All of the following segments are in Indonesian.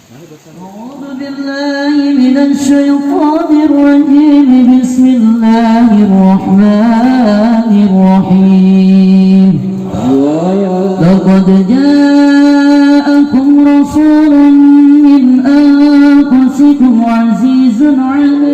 أعوذ بالله من الشيطان الرجيم. بسم الله الرحمن الرحيم. لقد جاءكم رسول من أنفسكم عزيز عليه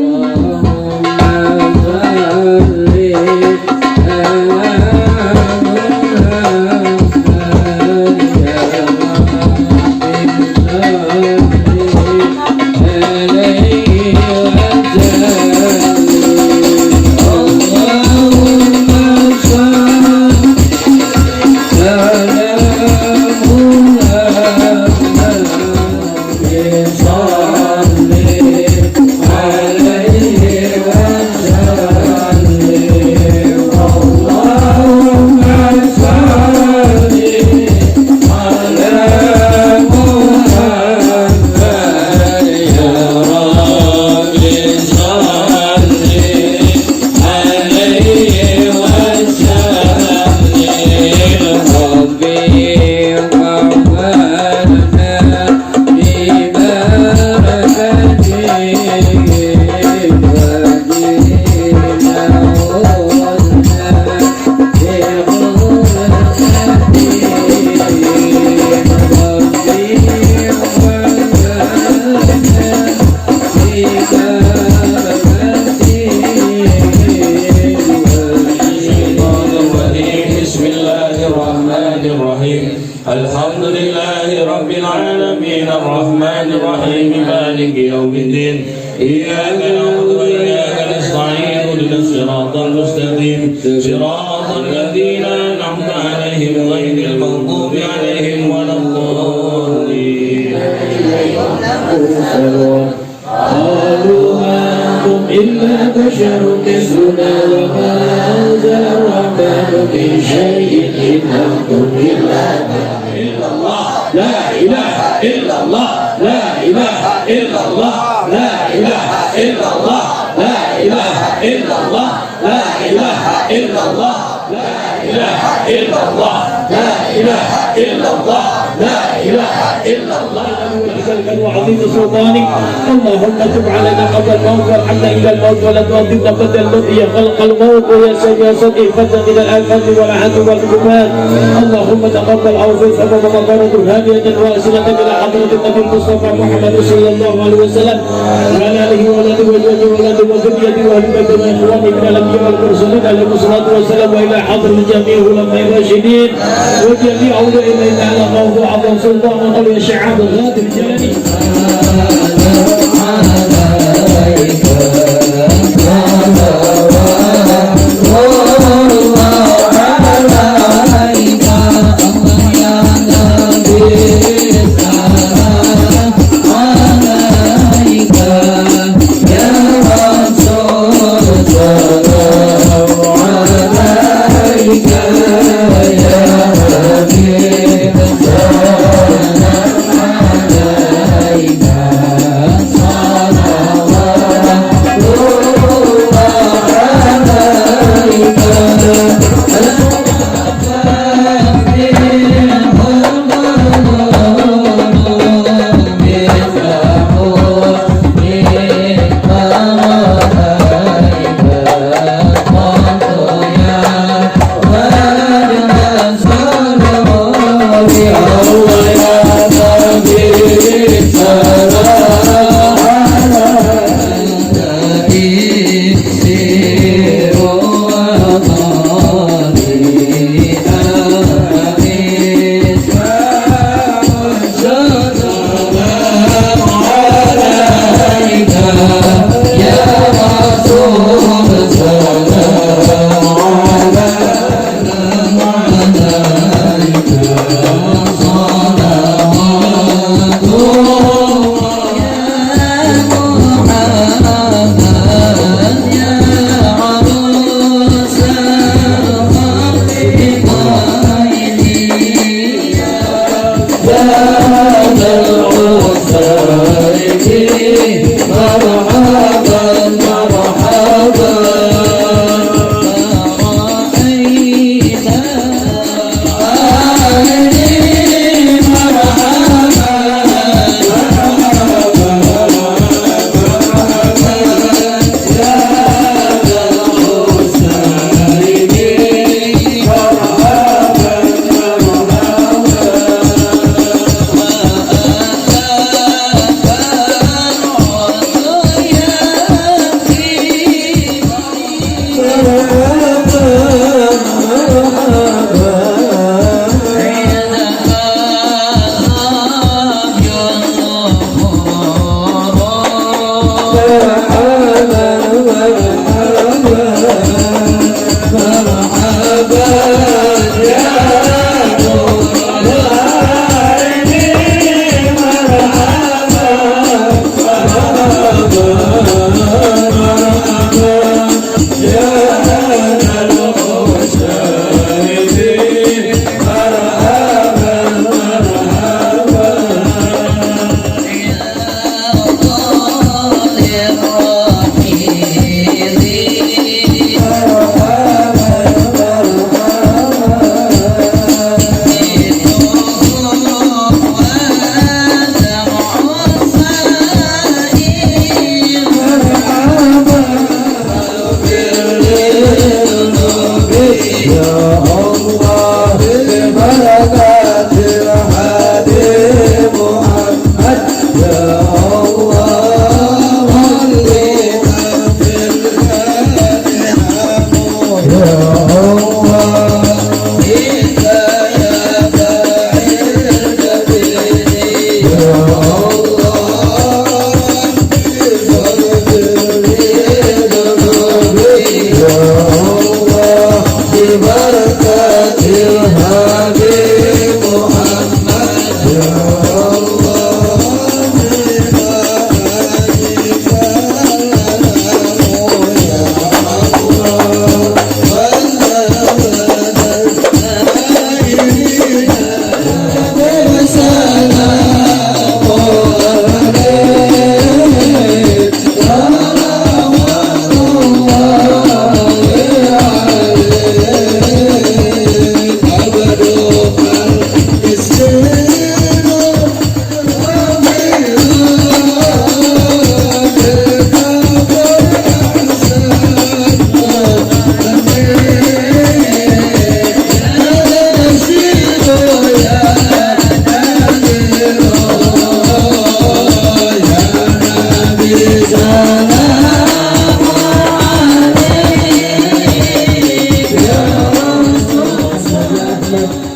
الحمد لله رب العالمين الرحمن الرحيم مالك يوم الدين إياك نعبد وإياك نستعين اهدنا الصراط المستقيم صراط الذين أنعمت عليهم غير المغضوب عليهم ولا الضالين. قالوا ما أنتم إلا بشر مثلنا وما أنزل الرحمن من شيء إن أنتم إلا الله لا إله إلا الله لا إله إلا الله لا إله إلا الله لا إله إلا الله لا إله إلا الله لا إله إلا الله لا إله إلا الله لا إله إلا الله وعظيم سلطانك اللهم تب علينا قبل الموت وارحمنا إلى الموت ولا تؤذبنا قبل الموت يا خلق الموت ويا سياسة إحفظنا من الآفات والعهد والكفار اللهم تقبل أوفي سبب مقارنة هادية واصلة إلى حضرة النبي المصطفى محمد صلى الله عليه وسلم وعلى آله وولده وزوجه وولاده وذريته وأهل بيته وإخوانه من الأنبياء والمرسلين عليهم الصلاة والسلام وإلى حضرة جميع العلماء الراشدين وجميع أولياء الله على موضوع عظم سلطان وقوي الشعاب الغادر الجلالي. Sana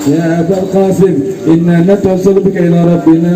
يا أبا القاسم إنا نتوسل بك إلى ربنا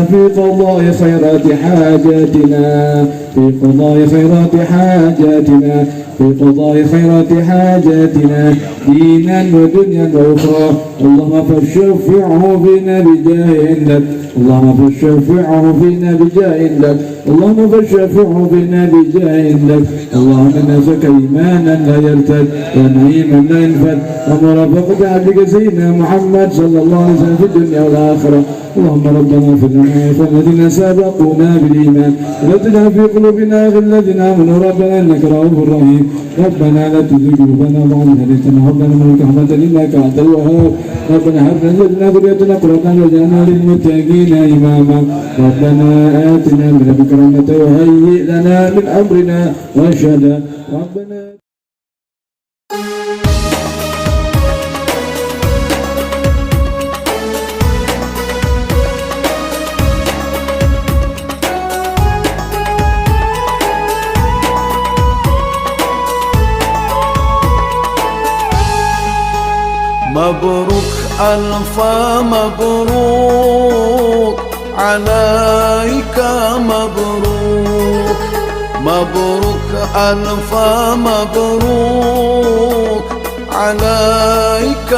في قضاء خيرات حاجاتنا في قضاء خيرات حاجاتنا في قضاء خيرات حاجاتنا دينا ودنيا وأخرى اللهم فاشفعه فينا بجاه عندك اللهم فاشفعه فينا بجاه عندك اللهم فاشفعه فينا بجاه عندك اللهم نسألك إيمانا لا يرتد ونعيما لا ينفد ومرافقة عبدك سيدنا محمد صلى الله عليه وسلم في الدنيا والآخرة اللهم ربنا اغفر لنا الذين سبقونا بالإيمان ولا تجعل في قلوبنا غلا الذين آمنوا ربنا إنك رؤوف رحيم ربنا لا تزغ قلوبنا بعد إذ هديتنا وهب لنا من لدنك رحمة إنك أنت الوهاب ربنا هب لنا ذريتنا قرة أعين واجعلنا للمتقين إماما ربنا آتنا من لدنك رحمة وهيئ لنا من أمرنا رشدا ربنا مبروك ألف مبروك عليك مبروك مبروك ألف مبروك عليك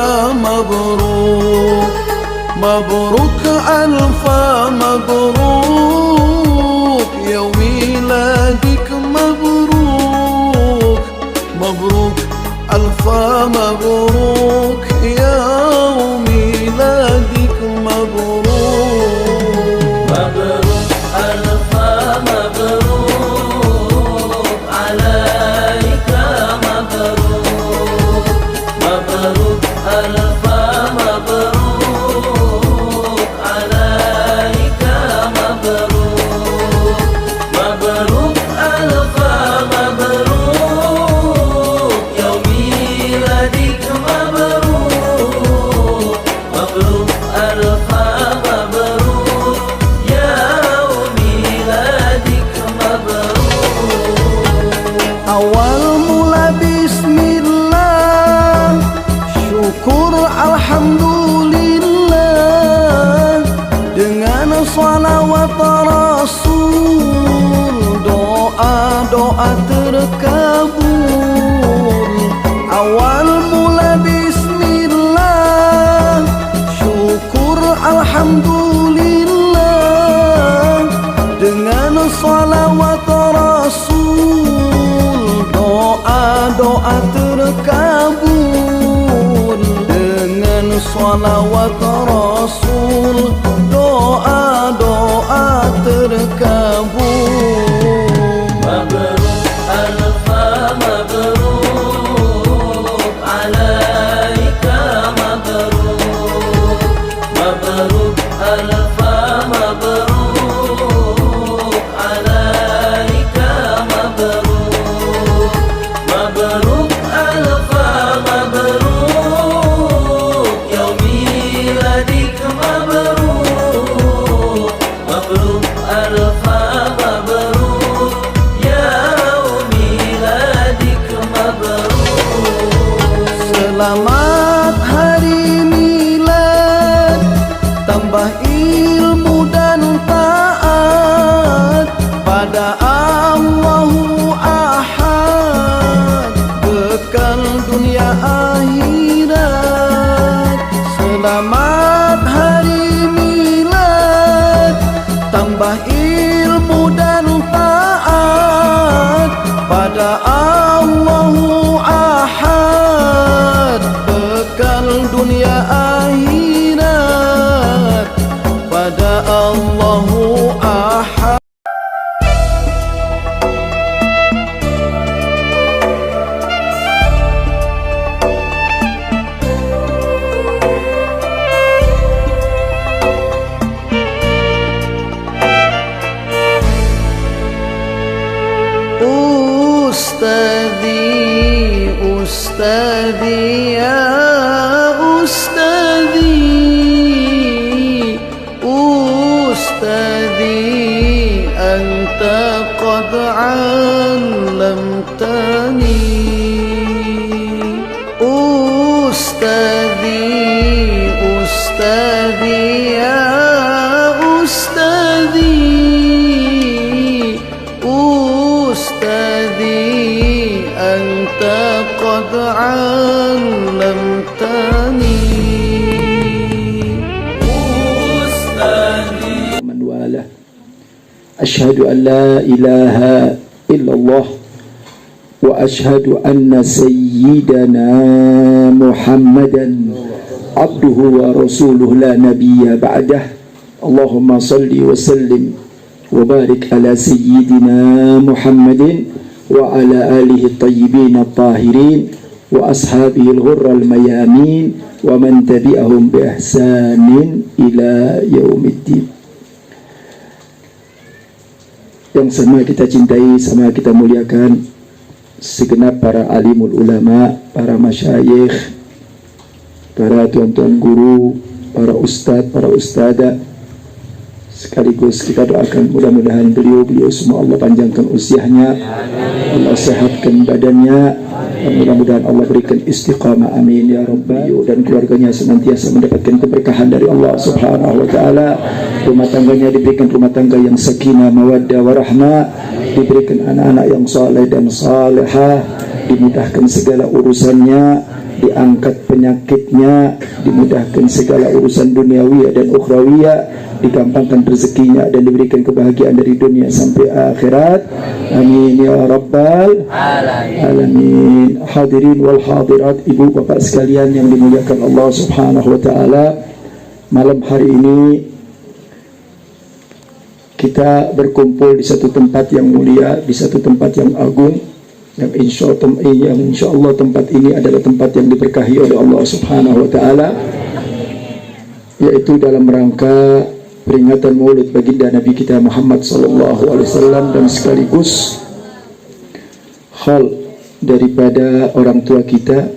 مبروك مبروك ألف مبروك يوم ميلادك مبروك مبروك ألف مبروك يوم ميلادك مبروك مبروك ألف مبروك عليك مبروك مبروك ألف مبروك عليك مبروك مبروك ألف مبروك يوم ميلادك مبروك مبروك ألف مبروك يوم ميلادك مبروك Awal mula bismillah, syukur alhamdulillah, dengan salawat rasul, doa-doa terkabul. Awal mula bismillah, syukur alhamdulillah, dengan salawat rasul, doa-doa terkabul. Dengan salawat rasul, doa-doa terkabul. مبروك ألف مبروك عليك مبروك مبروك ألف مبروك عليك مبروك مبروك ألف مبروك يوم ميلادك مبروك مبروك ألف مبروك يوم ميلادك مبروك Selamat hari milad, tambah ilmu dan taat pada Allahu Ahad, bekal dunia akhirat. Selamat hari milad, tambah ilmu dan taat pada Allahu Ahad, bekal dunia akhirat pada Allahu Ahad. Ustadhi, Ustadhi, ya Ustadhi, Ustadhi, anta qad allamtani. Ustadhi, أستاذي يا أستاذي أستاذي أنت قد علمتني من والاه أشهد أن لا إله إلا الله وأشهد أن سيدنا محمدا عبده ورسوله لا نبي بعده اللهم صل وسلم وبارك على سيدنا محمد وعلى آله الطيبين الطاهرين وأصحابه الغر الميامين ومن تبعهم بإحسان إلى يوم الدين. Yang sama kita cintai, sama kita muliakan segenap para alimul ulama, para masyayikh, para tuan-tuan guru, para ustadz, para ustadzah. Sekaligus kita doakan mudah-mudahan beliau semua Allah panjangkan usianya, Allah sehatkan badannya, dan mudah-mudahan Allah berikan istiqamah, amin ya rabbal. Dan keluarganya senantiasa mendapatkan keberkahan dari Allah subhanahu wa ta'ala. Rumah tangganya diberikan rumah tangga yang sakinah, mawaddah, warahmah, diberikan anak-anak yang saleh dan salihah, dimudahkan segala urusannya, diangkat penyakitnya, dimudahkan segala urusan duniawi dan ukhrawiyah, digampangkan rezekinya dan diberikan kebahagiaan dari dunia sampai akhirat, amin ya rabbal alamin. Hadirin wal hadirat, ibu bapak sekalian yang dimuliakan Allah subhanahu wa ta'ala, malam hari ini kita berkumpul di satu tempat yang mulia, di satu tempat yang agung, yang insya Allah tempat ini adalah tempat yang diberkahi oleh Allah subhanahu wa ta'ala, yaitu dalam rangka peringatan maulid baginda Nabi kita Muhammad sallallahu alaihi wasallam, dan sekaligus hal daripada orang tua kita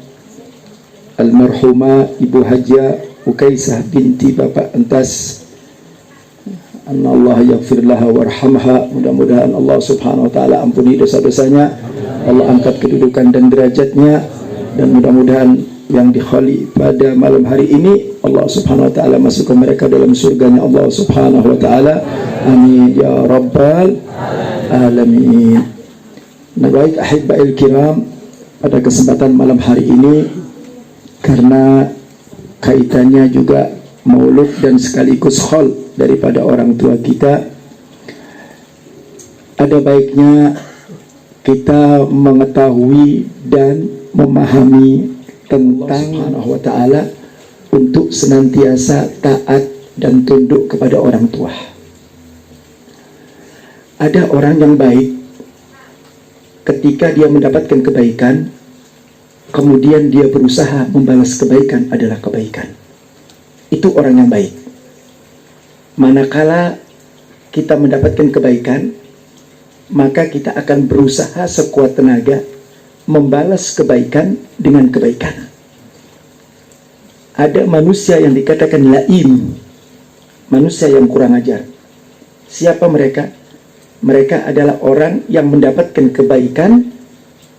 almarhumah Ibu Hajah Ukaisah binti Bapak Entas, Allah yaghfir laha warhamha. Mudah-mudahan Allah subhanahu wa ta'ala ampuni dosa-dosanya, Allah angkat kedudukan dan derajatnya, dan mudah-mudahan yang dikhali pada malam hari ini Allah subhanahu wa ta'ala masukkan mereka dalam surganya Allah subhanahu wa ta'ala, amin ya rabbal alamin. Nah baik ahibba'il kiram, pada kesempatan malam hari ini, karena kaitannya juga maulud dan sekaligus khol daripada orang tua kita, ada baiknya kita mengetahui dan memahami tentang subhanahu wa ta'ala untuk senantiasa taat dan tunduk kepada orang tua. Ada orang yang baik, ketika dia mendapatkan kebaikan, kemudian dia berusaha membalas kebaikan adalah kebaikan. Itu orang yang baik. Manakala kita mendapatkan kebaikan, maka kita akan berusaha sekuat tenaga membalas kebaikan dengan kebaikan. Ada manusia yang dikatakan laim, manusia yang kurang ajar. Siapa mereka? Mereka adalah orang yang mendapatkan kebaikan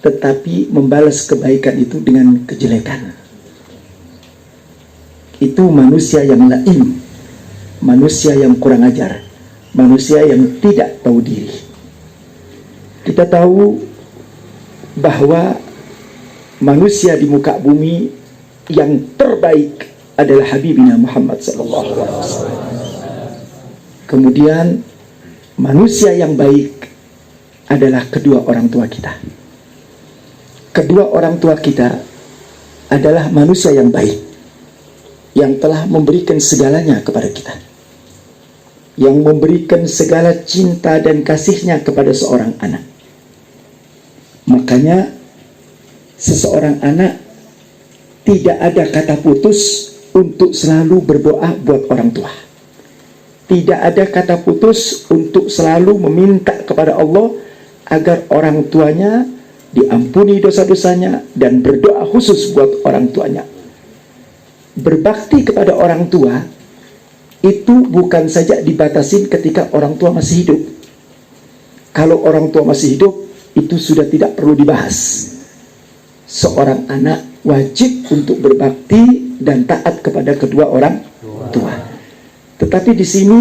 tetapi membalas kebaikan itu dengan kejelekan. Itu manusia yang laim, manusia yang kurang ajar, manusia yang tidak tahu diri. Kita tahu bahwa manusia di muka bumi yang terbaik adalah Habibina Muhammad sallallahu alaihi wasallam. Kemudian manusia yang baik adalah kedua orang tua kita. Kedua orang tua kita adalah manusia yang baik, yang telah memberikan segalanya kepada kita, yang memberikan segala cinta dan kasihnya kepada seorang anak. Makanya seseorang anak tidak ada kata putus untuk selalu berdoa buat orang tua. Tidak ada kata putus untuk selalu meminta kepada Allah agar orang tuanya diampuni dosa-dosanya dan berdoa khusus buat orang tuanya. Berbakti kepada orang tua itu bukan saja dibatasin ketika orang tua masih hidup. Kalau orang tua masih hidup, itu sudah tidak perlu dibahas. Seorang anak wajib untuk berbakti dan taat kepada kedua orang Tetapi di sini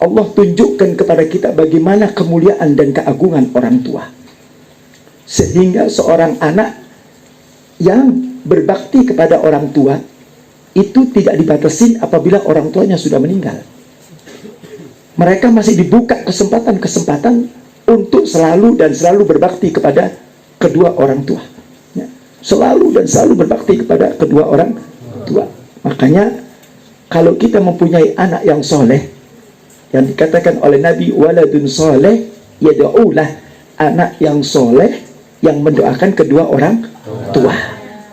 Allah tunjukkan kepada kita bagaimana kemuliaan dan keagungan orang tua. Sehingga seorang anak yang berbakti kepada orang tua itu tidak dibatasi apabila orang tuanya sudah meninggal. Mereka masih dibuka kesempatan-kesempatan untuk selalu dan selalu berbakti kepada kedua orang tua. Ya, selalu dan selalu berbakti kepada kedua orang tua. Makanya kalau kita mempunyai anak yang soleh, yang dikatakan oleh Nabi, waladun soleh yad'ulah, anak yang soleh yang mendoakan kedua orang tua.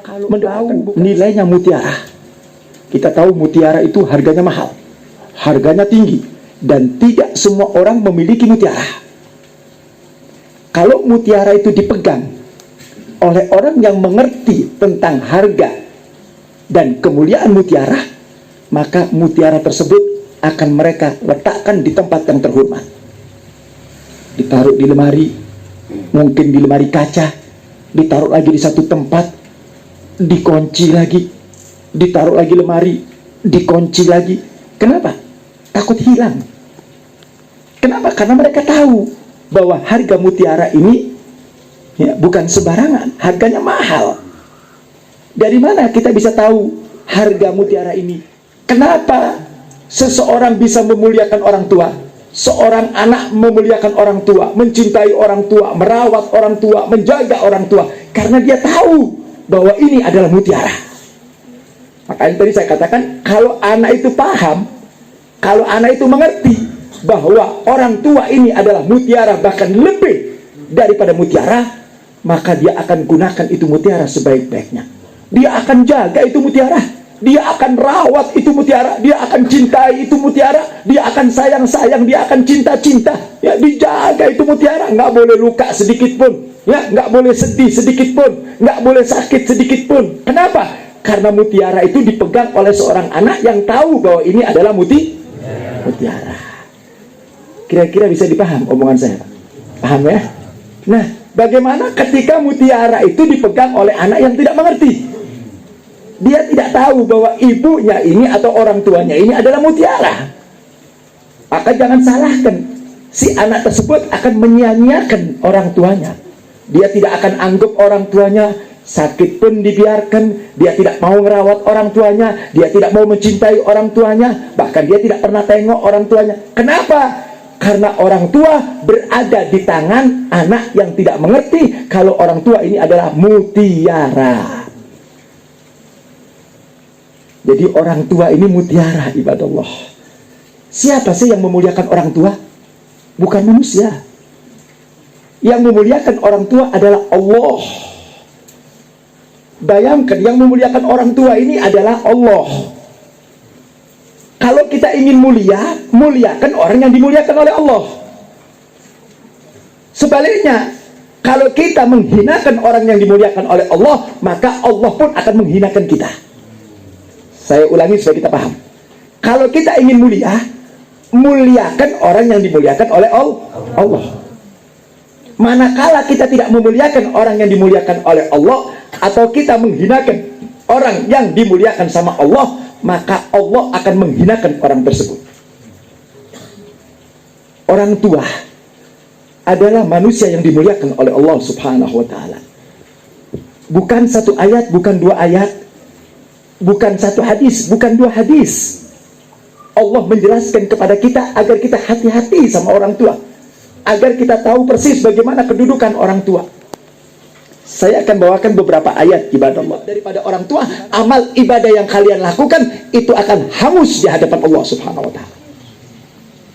Kalau mendoakan nilainya mutiara. Kita tahu mutiara itu harganya mahal, harganya tinggi, dan tidak semua orang memiliki mutiara. Kalau mutiara itu dipegang oleh orang yang mengerti tentang harga dan kemuliaan mutiara, maka mutiara tersebut akan mereka letakkan di tempat yang terhormat. Ditaruh di lemari, mungkin di lemari kaca, ditaruh lagi di satu tempat, dikunci lagi, ditaruh lagi lemari, dikunci lagi. Kenapa? Takut hilang. Kenapa? Karena mereka tahu bahwa harga mutiara ini ya, bukan sembarangan, harganya mahal. Dari mana kita bisa tahu harga mutiara ini? Kenapa seseorang bisa memuliakan orang tua? Seorang anak memuliakan orang tua, mencintai orang tua, merawat orang tua, menjaga orang tua, karena dia tahu bahwa ini adalah mutiara. Makanya tadi saya katakan, kalau anak itu paham, kalau anak itu mengerti bahwa orang tua ini adalah mutiara, bahkan lebih daripada mutiara, maka dia akan gunakan itu mutiara sebaik-baiknya. Dia akan jaga itu mutiara, dia akan rawat itu mutiara, dia akan cintai itu mutiara, dia akan sayang-sayang, dia akan cinta-cinta, ya, dijaga itu mutiara. Nggak boleh luka sedikit pun, ya, nggak boleh sedih sedikit pun, nggak boleh sakit sedikit pun. Kenapa? Karena mutiara itu dipegang oleh seorang anak yang tahu bahwa ini adalah mutiara. Kira-kira bisa dipaham omongan saya? Paham ya? Nah, bagaimana ketika mutiara itu dipegang oleh anak yang tidak mengerti? Dia tidak tahu bahwa ibunya ini atau orang tuanya ini adalah mutiara. Maka jangan salahkan, si anak tersebut akan menyia-nyiakan orang tuanya. Dia tidak akan anggap orang tuanya, sakit pun dibiarkan. Dia tidak mau merawat orang tuanya, dia tidak mau mencintai orang tuanya, bahkan dia tidak pernah tengok orang tuanya. Kenapa? Karena orang tua berada di tangan anak yang tidak mengerti kalau orang tua ini adalah mutiara. Jadi orang tua ini mutiara, ibadallah. Siapa sih yang memuliakan orang tua? Bukan manusia. Yang memuliakan orang tua adalah Allah. Bayangkan, yang memuliakan orang tua ini adalah Allah. Kalau kita ingin mulia, muliakan orang yang dimuliakan oleh Allah. Sebaliknya, kalau kita menghinakan orang yang dimuliakan oleh Allah, maka Allah pun akan menghinakan kita. Saya ulangi supaya kita paham. Kalau kita ingin mulia, muliakan orang yang dimuliakan oleh Allah. Manakala kita tidak memuliakan orang yang dimuliakan oleh Allah, atau kita menghinakan orang yang dimuliakan sama Allah, maka Allah akan menghinakan orang tersebut. Orang tua adalah manusia yang dimuliakan oleh Allah Subhanahu wa ta'ala. Bukan satu ayat, bukan dua ayat, bukan satu hadis, bukan dua hadis. Allah menjelaskan kepada kita agar kita hati-hati sama orang tua, agar kita tahu persis bagaimana kedudukan orang tua. Saya akan bawakan beberapa ayat ibadah Allah. Daripada orang tua, amal ibadah yang kalian lakukan itu akan hangus di hadapan Allah Subhanahu wa ta'ala.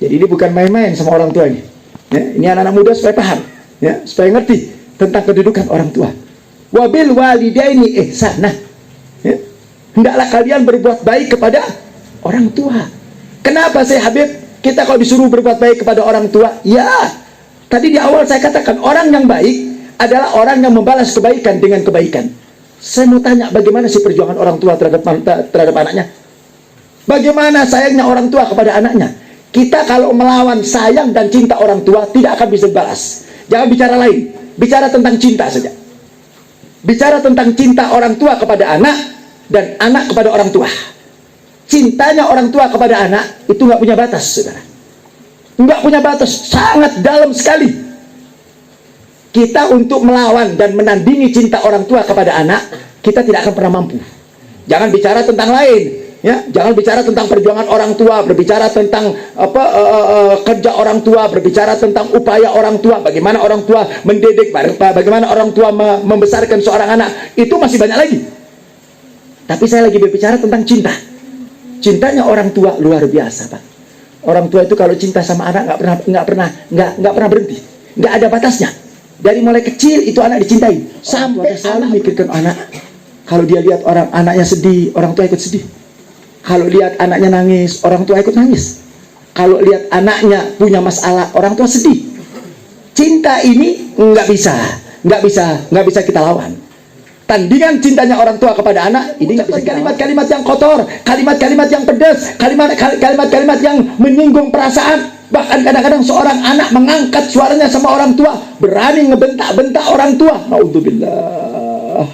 Jadi ini bukan main-main sama orang tua ini. Ya, ini anak-anak muda supaya paham, ya, supaya ngerti tentang kedudukan orang tua. Wabil walidaini ihsanah. Ya. Hendaklah kalian berbuat baik kepada orang tua. Kenapa saya Habib? Kita kalau disuruh berbuat baik kepada orang tua, ya, tadi di awal saya katakan orang yang baik adalah orang yang membalas kebaikan dengan kebaikan. Saya mau tanya, bagaimana sih perjuangan orang tua terhadap anaknya? Bagaimana sayangnya orang tua kepada anaknya? Kita kalau melawan sayang dan cinta orang tua, tidak akan bisa balas. Jangan bicara lain, bicara tentang cinta saja. Bicara tentang cinta orang tua kepada anak dan anak kepada orang tua. Cintanya orang tua kepada anak itu nggak punya batas, saudara. Nggak punya batas, sangat dalam sekali. Kita untuk melawan dan menandingi cinta orang tua kepada anak, kita tidak akan pernah mampu. Jangan bicara tentang lain, ya. Jangan bicara tentang perjuangan orang tua, berbicara tentang kerja orang tua, berbicara tentang upaya orang tua, bagaimana orang tua mendidik, bagaimana orang tua membesarkan seorang anak, itu masih banyak lagi. Tapi saya lagi berbicara tentang cinta. Cintanya orang tua luar biasa, Pak. Orang tua itu kalau cinta sama anak nggak pernah berhenti, nggak ada batasnya. Dari mulai kecil itu anak dicintai, sampai selalu mikirkan anak. Kalau dia lihat orang anaknya sedih, orang tua ikut sedih. Kalau lihat anaknya nangis, orang tua ikut nangis. Kalau lihat anaknya punya masalah, orang tua sedih. Cinta ini nggak bisa kita lawan. Tandingan cintanya orang tua kepada anak ini nggak bisa. Kalimat-kalimat yang kotor, kalimat-kalimat yang pedas, kalimat-kalimat yang menyinggung perasaan. Bahkan kadang-kadang seorang anak mengangkat suaranya sama orang tua, berani ngebentak-bentak orang tua. Naudzubillah.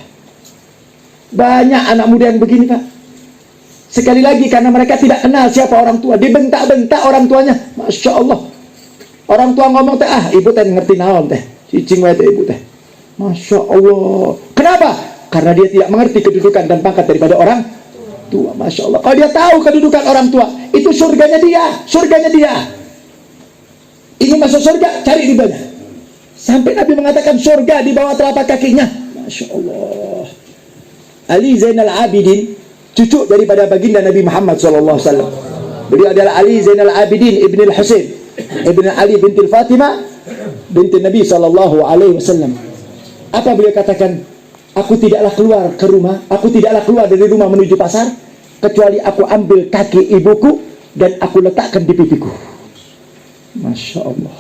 Banyak anak muda yang begini, Pak. Sekali lagi karena mereka tidak kenal siapa orang tua, dibentak-bentak orang tuanya. Masya Allah. Orang tua ngomong teh, ibu teh ngerti naon teh, cicing wae teh ibu teh. Masya Allah. Kenapa? Karena dia tidak mengerti kedudukan dan pangkat daripada orang tua. Masya Allah. Kalau dia tahu kedudukan orang tua, itu surganya dia. Surganya dia. Ini masuk surga, cari ridhonya. Sampai Nabi mengatakan surga di bawah telapak kakinya. Masya Allah. Ali Zainal Abidin, cucu daripada baginda Nabi Muhammad SAW. Beliau adalah Ali Zainal Abidin ibn al-Husain ibn Ali binti Fatimah binti Nabi SAW. Apa beliau katakan? Aku tidaklah keluar ke rumah, aku tidaklah keluar dari rumah menuju pasar, kecuali aku ambil kaki ibuku dan aku letakkan di pipiku. Masya Allah.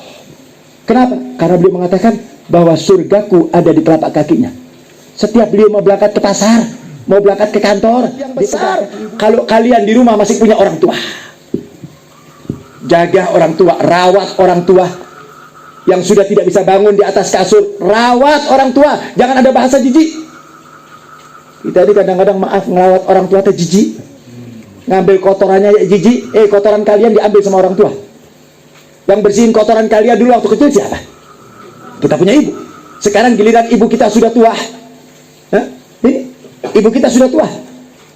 Kenapa? Karena beliau mengatakan bahwa surgaku ada di telapak kakinya. Setiap beliau mau berangkat ke pasar, mau berangkat ke kantor, yang besar, kalau kalian di rumah masih punya orang tua, jaga orang tua, rawat orang tua. Yang sudah tidak bisa bangun di atas kasur, rawat orang tua. Jangan ada bahasa jijik. Kita ini kadang-kadang maaf ngerawat orang tua teh jijik. Ngambil kotorannya ya jijik. Kotoran kalian diambil sama orang tua. Yang bersihin kotoran kalian dulu waktu kecil siapa? Kita punya ibu. Sekarang giliran ibu kita sudah tua. Ini ibu kita sudah tua.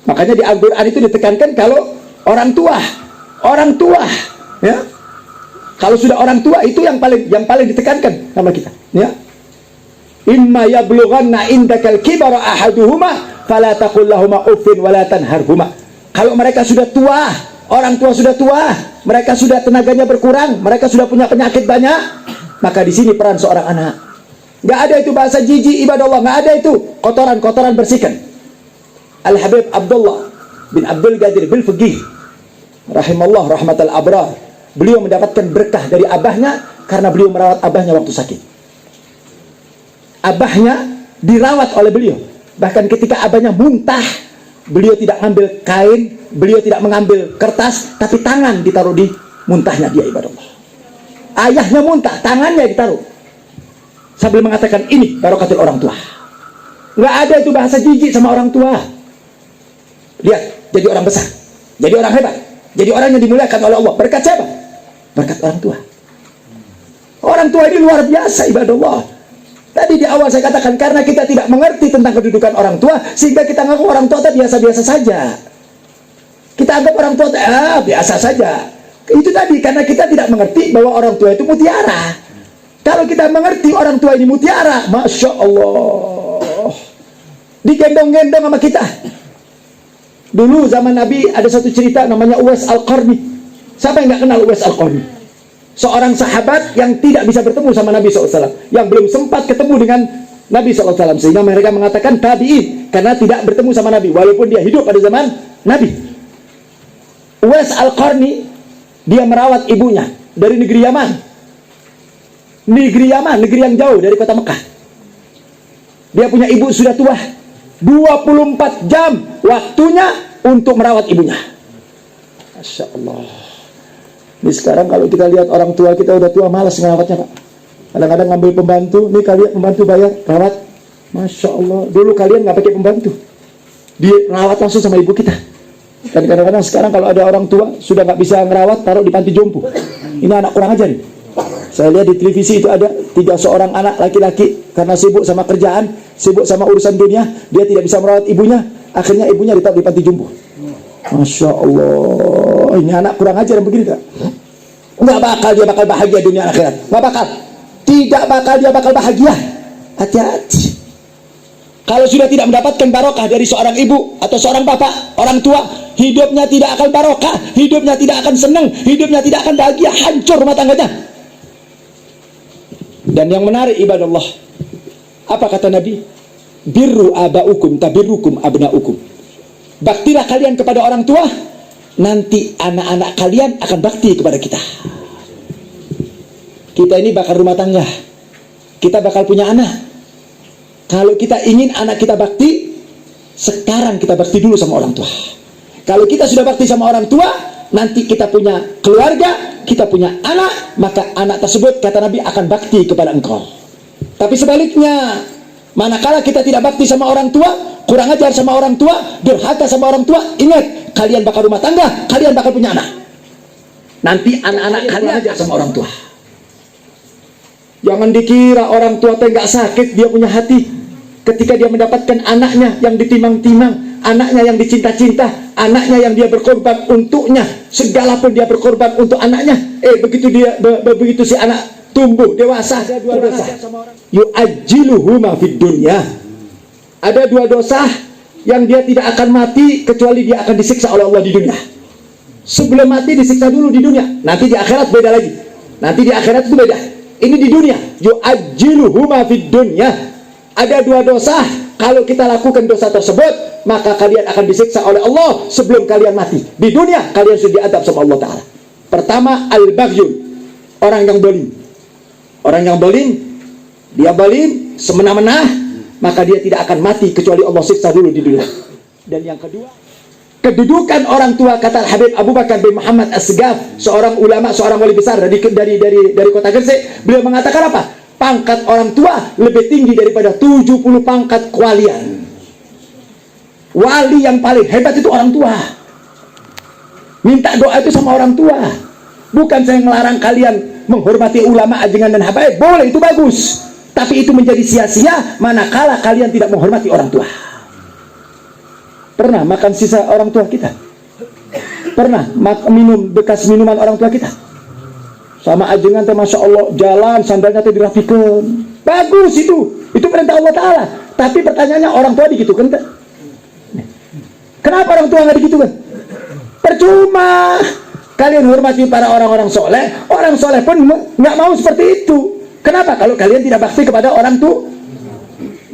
Makanya di Al-Quran itu ditekankan kalau orang tua, ya. Kalau sudah orang tua itu yang paling ditekankan sama kita, ya. Imma yablughanna indakal kibara ahaduhuma fala taqul lahumu uffin wala tanharhuma. Kalau mereka sudah tua, orang tua sudah tua, mereka sudah tenaganya berkurang, mereka sudah punya penyakit banyak, maka di sini peran seorang anak. Enggak ada itu bahasa jijik ibadah Allah, enggak ada itu. Kotoran bersihkan. Al-Habib Abdullah bin Abdul Qadir bil Fiqih rahimallah rahmatal abrar. Beliau mendapatkan berkah dari abahnya karena beliau merawat abahnya waktu sakit. Abahnya dirawat oleh beliau. Bahkan ketika abahnya muntah, beliau tidak mengambil kain, beliau tidak mengambil kertas, tapi tangan ditaruh di muntahnya dia ibadah Allah. Ayahnya muntah, tangannya ditaruh. Sambil mengatakan ini barokatul orang tua. Nggak ada itu bahasa jijik sama orang tua. Lihat, jadi orang besar, jadi orang hebat, jadi orang yang dimuliakan oleh Allah. Berkat siapa? Berkat orang tua. Orang tua ini luar biasa ibadah Allah. Tadi di awal saya katakan karena kita tidak mengerti tentang kedudukan orang tua, sehingga kita ngaku orang tua itu biasa-biasa saja. Kita anggap orang tua biasa saja. Itu tadi karena kita tidak mengerti bahwa orang tua itu mutiara. Kalau kita mengerti orang tua ini mutiara, Masya Allah, digendong-gendong sama kita. Dulu zaman Nabi ada satu cerita namanya Uwais Al-Qarni. Siapa yang nggak kenal Uwais Al-Qarni? Seorang sahabat yang tidak bisa bertemu sama Nabi SAW, yang belum sempat ketemu dengan Nabi SAW, sehingga mereka mengatakan tabi'in karena tidak bertemu sama Nabi walaupun dia hidup pada zaman Nabi. Uwais Al-Qarni, dia merawat ibunya dari negeri Yaman. Negeri Yaman, negeri yang jauh dari kota Mekah. Dia punya ibu sudah tua, 24 jam waktunya untuk merawat ibunya. Masya Allah. Ini sekarang kalau kita lihat orang tua kita udah tua, malas ngerawatnya, Pak. Kadang-kadang ngambil pembantu, nih kalian pembantu bayar, rawat. Masya Allah, dulu kalian nggak pakai pembantu, dia rawat langsung sama ibu kita. Dan kadang-kadang sekarang kalau ada orang tua sudah nggak bisa ngerawat, taruh di panti jompo. Ini anak kurang ajar nih. Saya lihat di televisi itu ada seorang anak laki-laki karena sibuk sama kerjaan, sibuk sama urusan dunia, dia tidak bisa merawat ibunya, akhirnya ibunya ditaruh di panti jompo. Masya Allah, ini anak kurang ajar yang begini tak? Nggak bakal dia bakal bahagia dunia akhirat, nggak bakal. Tidak bakal dia bakal bahagia. Hati-hati. Kalau sudah tidak mendapatkan barokah dari seorang ibu atau seorang bapak, orang tua, hidupnya tidak akan barokah, hidupnya tidak akan senang, hidupnya tidak akan bahagia, hancur rumah tangganya. Dan yang menarik ibadallah, apa kata Nabi? Birru abaukum tabirrukum abnaukum. Baktilah kalian kepada orang tua, nanti anak-anak kalian akan bakti kepada kita. Kita ini bakal rumah tangga, kita bakal punya anak. Kalau kita ingin anak kita bakti, sekarang kita bakti dulu sama orang tua. Kalau kita sudah bakti sama orang tua, nanti kita punya keluarga, kita punya anak, maka anak tersebut kata Nabi akan bakti kepada engkau. Tapi sebaliknya, manakala kita tidak bakti sama orang tua, kurang ajar sama orang tua, durhaka sama orang tua, ingat, kalian bakal rumah tangga, kalian bakal punya anak. Nanti anak-anak kalian ajar sama orang tua. Jangan dikira orang tua teh nggak sakit, dia punya hati. Ketika dia mendapatkan anaknya yang ditimang-timang, anaknya yang dicinta-cinta, anaknya yang dia berkorban untuknya, segala pun dia berkorban untuk anaknya. Begitu si anak tumbuh dewasa, ada dua dosa. Yu'ajjiluhuma fid dunya. Ada dua dosa yang dia tidak akan mati kecuali dia akan disiksa oleh Allah di dunia. Sebelum mati disiksa dulu di dunia. Nanti di akhirat beda lagi. Nanti di akhirat itu beda. Ini di dunia. Yu'ajjiluhuma fid dunya. Ada dua dosa, kalau kita lakukan dosa tersebut, maka kalian akan disiksa oleh Allah sebelum kalian mati. Di dunia kalian sudah diadab sama Allah Ta'ala. Pertama, al-baghyun, orang yang zalim. Orang yang zalim, dia zalim semena-mena, maka dia tidak akan mati kecuali Allah siksa dulu di dunia. Dan yang kedua, kedudukan orang tua, kata Habib Abu Bakar bin Muhammad As-Segaf, seorang ulama, seorang wali besar dari kota Gresik. Beliau mengatakan apa? Pangkat orang tua lebih tinggi daripada 70 pangkat kewalian. Wali yang paling hebat itu orang tua. Minta doa itu sama orang tua. Bukan saya melarang kalian menghormati ulama, ajengan dan habaib. Boleh, itu bagus. Tapi itu menjadi sia-sia manakala kalian tidak menghormati orang tua. Pernah makan sisa orang tua kita? Pernah minum bekas minuman orang tua kita? Sama ajengan teh, Masya Allah, jalan sandalnya teh dirapikan. Bagus itu perintah Allah Ta'ala. Tapi pertanyaannya, orang tua digitukan tak? Kenapa orang tua nggak digitukan? Percuma. Kalian hormati para orang-orang soleh, orang soleh pun nggak mau seperti itu. Kenapa? Kalau kalian tidak bakti kepada orang tua.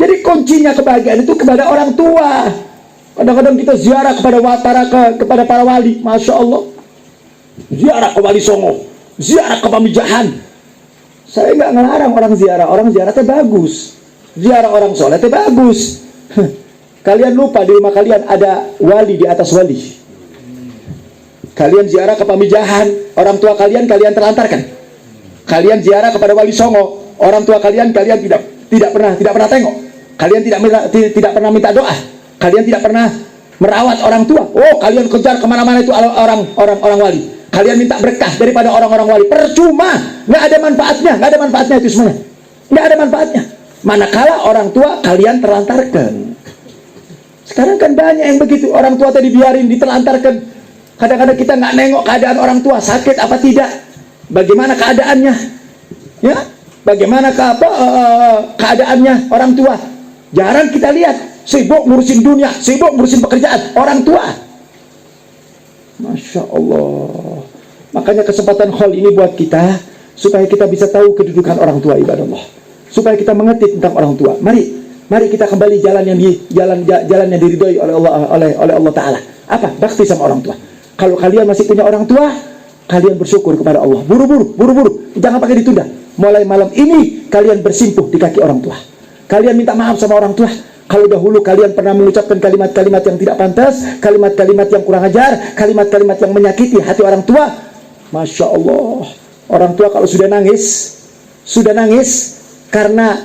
Jadi kuncinya kebahagiaan itu kepada orang tua. Kadang-kadang kita ziarah kepada para wali, Masya Allah, ziarah ke Wali Songo, ziarah ke Pamijahan. Saya nggak ngelarang orang ziarah teh bagus, ziarah orang soleh teh bagus. Kalian lupa di rumah kalian ada wali di atas wali. Kalian ziarah ke Pamijahan, orang tua kalian terlantarkan. Kalian ziarah kepada Wali Songo, orang tua kalian tidak pernah tengok. Kalian tidak pernah minta doa. Kalian tidak pernah merawat orang tua. Oh, kalian kejar kemana-mana itu orang wali. Kalian minta berkah daripada orang-orang wali. Percuma, nggak ada manfaatnya itu semuanya. Nggak ada manfaatnya. Manakala orang tua kalian terlantarkan. Sekarang kan banyak yang begitu. Orang tua tadi biarin diterlantarkan. Kadang-kadang kita nggak nengok keadaan orang tua, sakit apa tidak, bagaimana keadaannya, ya, bagaimana keadaannya orang tua. Jarang kita lihat. Sibuk ngurusin dunia, sibuk ngurusin pekerjaan orang tua. Masya Allah. Makanya kesempatan hall ini buat kita, supaya kita bisa tahu kedudukan orang tua, ibadallah. Supaya kita mengerti tentang orang tua. Mari kita kembali jalan yang diridhoi oleh Allah Ta'ala. Apa? Bakti sama orang tua. Kalau kalian masih punya orang tua, kalian bersyukur kepada Allah. Buru-buru, jangan pakai ditunda. Mulai malam ini kalian bersimpuh di kaki orang tua. Kalian minta maaf sama orang tua. Kalau dahulu kalian pernah mengucapkan kalimat-kalimat yang tidak pantas, kalimat-kalimat yang kurang ajar, kalimat-kalimat yang menyakiti hati orang tua, Masya Allah, orang tua kalau sudah nangis karena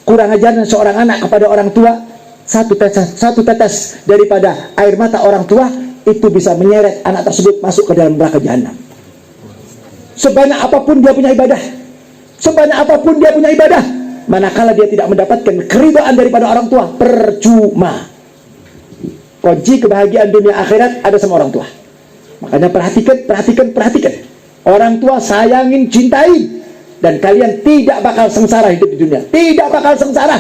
kurang ajarnya seorang anak kepada orang tua, satu tetes daripada air mata orang tua itu bisa menyeret anak tersebut masuk ke dalam neraka jahanam. Sebanyak apapun dia punya ibadah, sebanyak apapun dia punya ibadah, manakala dia tidak mendapatkan keridhaan daripada orang tua, percuma. Kunci kebahagiaan dunia akhirat ada sama orang tua. Makanya perhatikan. Orang tua sayangin, cintai, dan kalian tidak bakal sengsara hidup di dunia. Tidak bakal sengsara.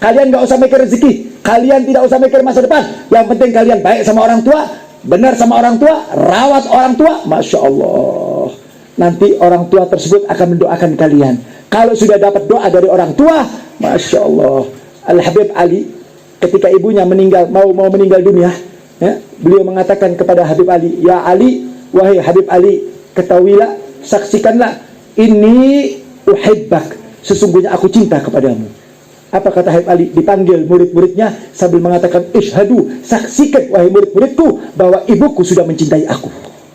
Kalian gak usah mikir rezeki, kalian tidak usah mikir masa depan. Yang penting kalian baik sama orang tua, benar sama orang tua, rawat orang tua. Masya Allah, nanti orang tua tersebut akan mendoakan kalian. Kalau sudah dapat doa dari orang tua, Masya Allah. Al-Habib Ali, ketika ibunya meninggal, mau meninggal dunia, ya, beliau mengatakan kepada Habib Ali, ya Ali, wahai Habib Ali, ketahuilah, saksikanlah, ini uhibbak, sesungguhnya aku cinta kepadamu. Apa kata Habib Ali? Dipanggil murid-muridnya sambil mengatakan, ishadu, saksikan wahai murid-muridku bahwa ibuku sudah mencintai aku.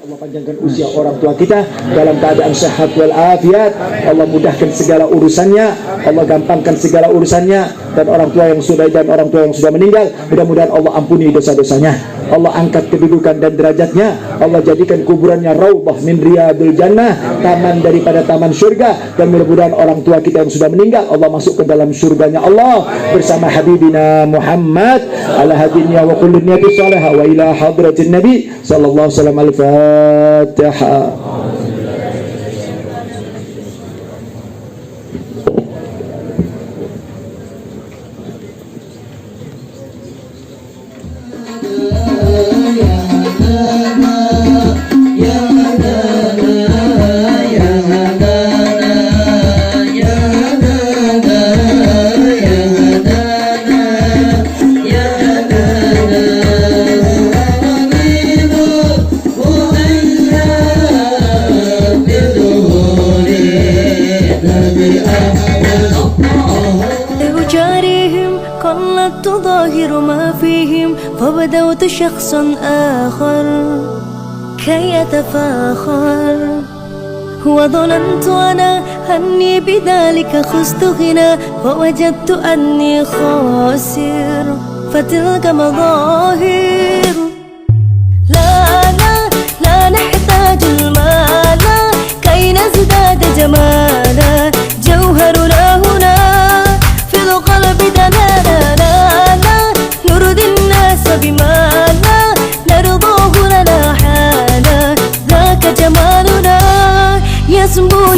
Allah panjangkan usia orang tua kita dalam keadaan sehat walafiat. Allah mudahkan segala urusannya, Allah gampangkan segala urusannya, dan orang tua yang sudah meninggal, mudah-mudahan Allah ampuni dosa-dosanya, Allah angkat kedudukan dan derajatnya, Allah jadikan kuburannya raudhah min riyadil jannah, taman daripada taman surga, dan mudah-mudahan orang tua kita yang sudah meninggal Allah masuk ke dalam surganya Allah bersama Habibina Muhammad ala hadinya wa kullu niyati salihah wa ila hadratin Nabi sallallahu alaihi wasallam. Al-Fatihah. تظاهر ما فيهم فبدوت شخص آخر كي يتفاخر وظننت أنا أني بذلك خزت غنى فوجدت أني خاسر فتلك مظاهر لا نحتاج المال كي نزداد جمالا جوهرنا هنا في القلب دلالا لا نرضي الناس بما لا نرضاه لنا حالا ذاك جمالنا يسمو